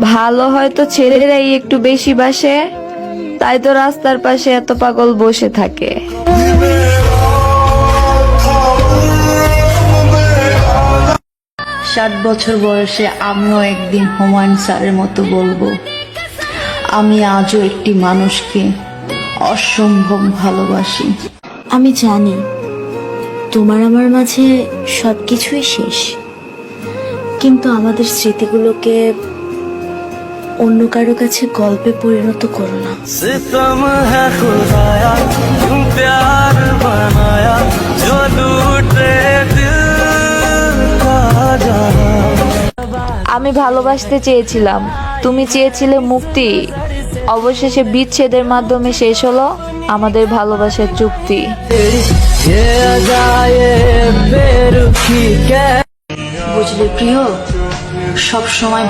ভালো হয়তো ছেলেরাই একটু বেশি বাসে, তাই তো রাস্তার পাশে এত পাগল বসে থাকে। 7 বছর বয়সে আমিও একদিন হুমায়ুন স্যারের মতো বলবো, আমি আজও একটি মানুষকে অসম্ভব ভালোবাসি। আমি জানি তোমার আমার মাঝে সবকিছুই শেষ, কিন্তু আমাদের স্মৃতিগুলোকে অন্য কারো কাছে গল্পে পরিণত করো না। सितम है खुदाया क्यों प्यार बनाया जो लूटे दिल का जहां। আমি ভালোবাসতে চেয়েছিলাম, তুমি চেয়েছিলে মুক্তি। অবশেষে বিচ্ছেদের মাধ্যমে শেষ হলো আমাদের ভালোবাসার চুক্তি। ये अजाए बेरुखी के বুঝলে প্রিয়, সব সময়